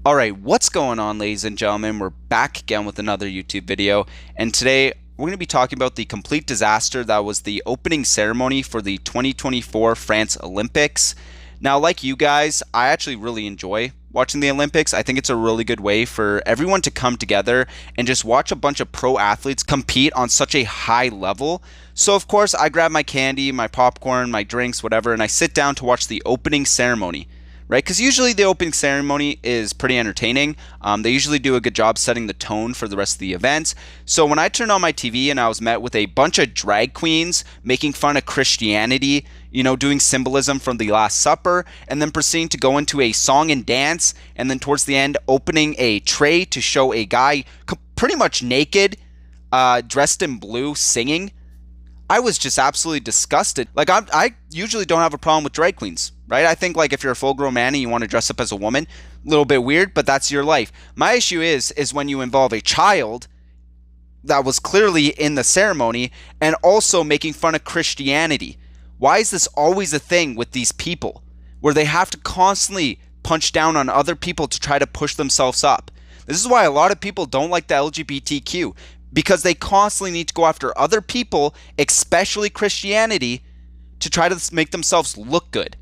Alright, what's going on, ladies and gentlemen? We're back again with another YouTube video, and today we're going to be talking about the complete disaster that was the opening ceremony for the 2024 France Olympics. Now, like you guys, I actually really enjoy watching the Olympics. I think it's a really good way for everyone to come together and just watch a bunch of pro athletes compete on such a high level. So, of course, I grab my candy, my popcorn, my drinks, whatever, and I sit down to watch the opening ceremony. Right, because usually the opening ceremony is pretty entertaining. They usually do a good job setting the tone for the rest of the events. So when I turned on my TV and I was met with a bunch of drag queens making fun of Christianity, doing symbolism from the Last Supper, and then proceeding to go into a song and dance, and then towards the end opening a tray to show a guy pretty much naked, dressed in blue, singing, I was just absolutely disgusted. Like, I usually don't have a problem with drag queens, right? I think, like, if you're a full-grown man and you want to dress up as a woman, a little bit weird, but that's your life. My issue is when you involve a child that was clearly in the ceremony and also making fun of Christianity. Why is this always a thing with these people where they have to constantly punch down on other people to try to push themselves up? This is why a lot of people don't like the LGBTQ, because they constantly need to go after other people, especially Christianity, to try to make themselves look good.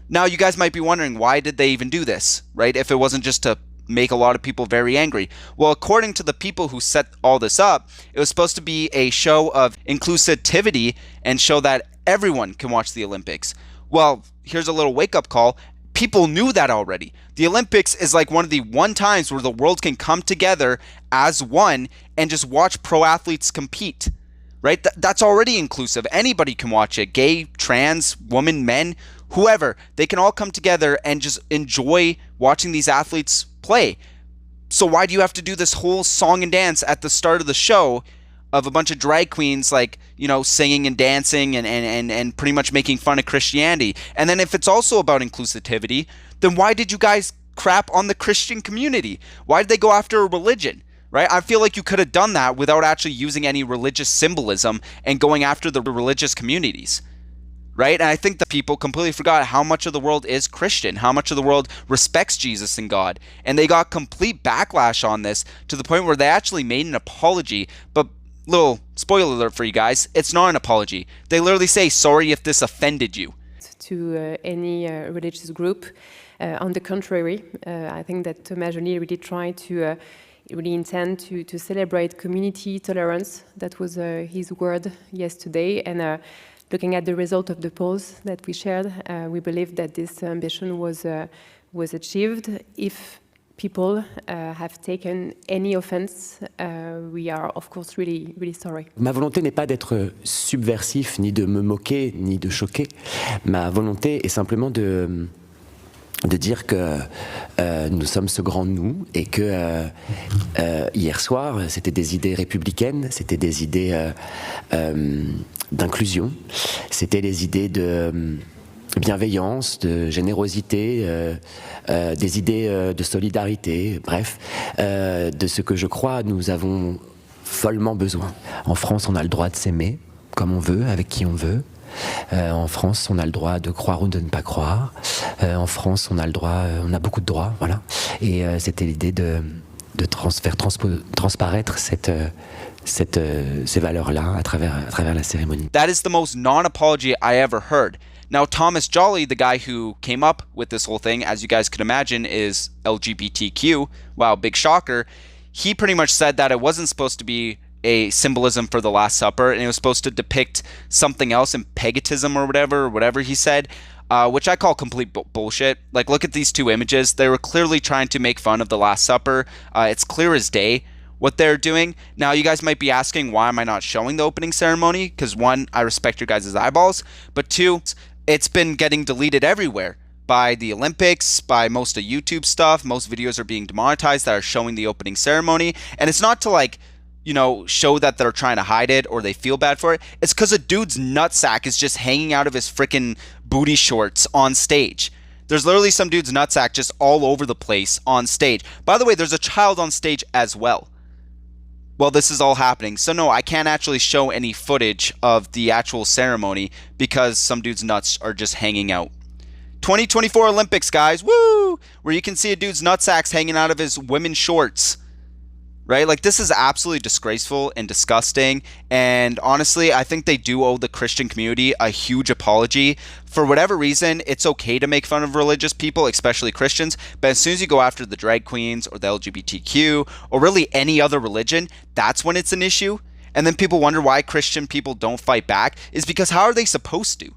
Now, you guys might be wondering, why did they even do this, right? If it wasn't just to make a lot of people very angry. Well, according to the people who set all this up, it was supposed to be a show of inclusivity and show that everyone can watch the Olympics. Well, here's a little wake-up call. People knew that already. The Olympics is like one of the one times where the world can come together as one and just watch pro athletes compete, right? That's already inclusive. Anybody can watch it. Gay, trans, women, men, whoever. They can all come together and just enjoy watching these athletes play. So why do you have to do this whole song and dance at the start of the show of a bunch of drag queens, like, singing and dancing and pretty much making fun of Christianity? And then if it's also about inclusivity, then why did you guys crap on the Christian community? Why did they go after a religion, right? I feel like you could have done that without actually using any religious symbolism and going after the religious communities, right? And I think that people completely forgot how much of the world is Christian, how much of the world respects Jesus and God. And they got complete backlash on this to the point where they actually made an apology. But little spoiler alert for you guys, it's not an apology. They literally say, sorry if this offended you. To any religious group. On the contrary, I think that Thomas Joly really tried to really intend to celebrate community tolerance. That was his word yesterday. And looking at the result of the polls that we shared, we believe that this ambition was achieved. If people have taken any offense, we are of course really, really sorry. Ma volonté n'est pas d'être subversif, ni de me moquer, ni de choquer. Ma volonté est simplement de dire que nous sommes ce grand nous et que hier soir, c'était des idées républicaines, c'était des idées d'inclusion, c'était des idées de bienveillance, de générosité, des idées de solidarité, bref, de ce que je crois nous avons follement besoin. En France, on a le droit de s'aimer comme on veut, avec qui on veut. En France, on a le droit de croire ou de ne pas croire. En France, on a le droit, on a beaucoup de droits, voilà. Et c'était l'idée de faire transparaître ces valeurs-là à travers la cérémonie. That is the most non-apology I ever heard. Now, Thomas Joly, the guy who came up with this whole thing, as you guys could imagine, is LGBTQ. Wow, big shocker. He pretty much said that it wasn't supposed to be a symbolism for the Last Supper, and it was supposed to depict something else in paganism or whatever he said, which I call complete bullshit. Like, look at these two images. They were clearly trying to make fun of the Last Supper. It's clear as day what they're doing. Now, you guys might be asking, why am I not showing the opening ceremony? Because one, I respect your guys' eyeballs, but two, it's been getting deleted everywhere. By the Olympics, by most of YouTube stuff. Most videos are being demonetized that are showing the opening ceremony. And it's not to, like, show that they're trying to hide it or they feel bad for it. It's because a dude's nutsack is just hanging out of his freaking booty shorts on stage. There's literally some dude's nutsack just all over the place on stage. By the way, there's a child on stage as well. Well, this is all happening. So no, I can't actually show any footage of the actual ceremony because some dude's nuts are just hanging out. 2024 Olympics, guys, woo! Where you can see a dude's nutsacks hanging out of his women's shorts. Right? Like, this is absolutely disgraceful and disgusting. And honestly, I think they do owe the Christian community a huge apology. For whatever reason, it's okay to make fun of religious people, especially Christians. But as soon as you go after the drag queens or the LGBTQ or really any other religion, that's when it's an issue. And then people wonder why Christian people don't fight back. Is because how are they supposed to?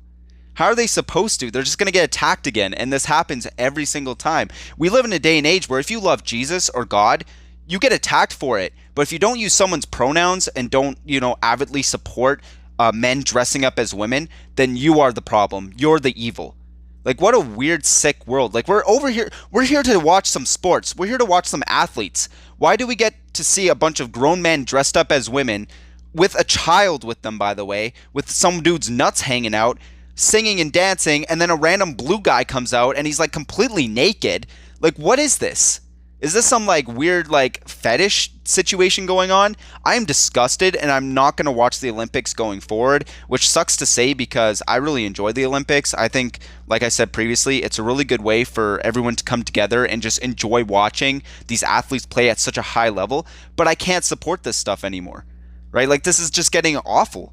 How are they supposed to? They're just going to get attacked again. And this happens every single time. We live in a day and age where if you love Jesus or God, you get attacked for it. But if you don't use someone's pronouns and don't, avidly support men dressing up as women, then you are the problem. You're the evil. Like, what a weird, sick world. Like, we're here to watch some sports. We're here to watch some athletes. Why do we get to see a bunch of grown men dressed up as women with a child with them, by the way, with some dude's nuts hanging out, singing and dancing, and then a random blue guy comes out and he's like completely naked? Like, what is this? Is this some like weird like fetish situation going on? I am disgusted, and I'm not going to watch the Olympics going forward, which sucks to say because I really enjoy the Olympics. I think, like I said previously, it's a really good way for everyone to come together and just enjoy watching these athletes play at such a high level, but I can't support this stuff anymore, right? Like, this is just getting awful.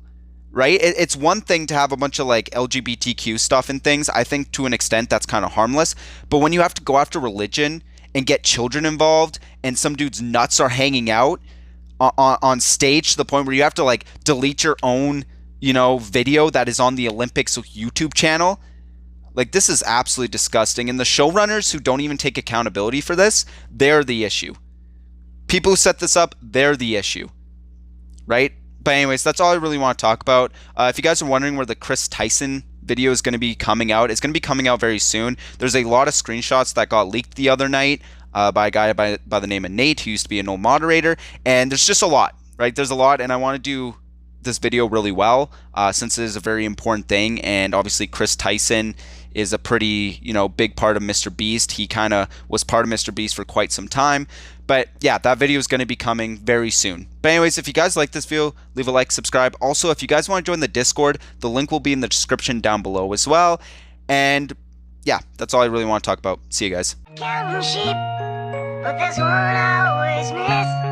Right? It's one thing to have a bunch of like LGBTQ stuff and things. I think to an extent that's kind of harmless. But when you have to go after religion and get children involved and some dude's nuts are hanging out on stage to the point where you have to like delete your own, video that is on the Olympics YouTube channel. Like, this is absolutely disgusting. And the showrunners who don't even take accountability for this, they're the issue. People who set this up, they're the issue. Right? But anyways, that's all I really want to talk about. If you guys are wondering where the Chris Tyson video is going to be coming out, it's going to be coming out very soon. There's a lot of screenshots that got leaked the other night by a guy by the name of Nate, who used to be an old moderator. And there's just a lot, right? There's a lot, and I want to do this video really well since it is a very important thing. And obviously Chris Tyson is a pretty, big part of Mr. Beast. He kind of was part of Mr. Beast for quite some time. But yeah, that video is going to be coming very soon. But anyways, if you guys like this video, leave a like, subscribe. Also, if you guys want to join the Discord, the link will be in the description down below as well. And yeah, that's all I really want to talk about. See you guys. Counting sheep, but there's one I always miss.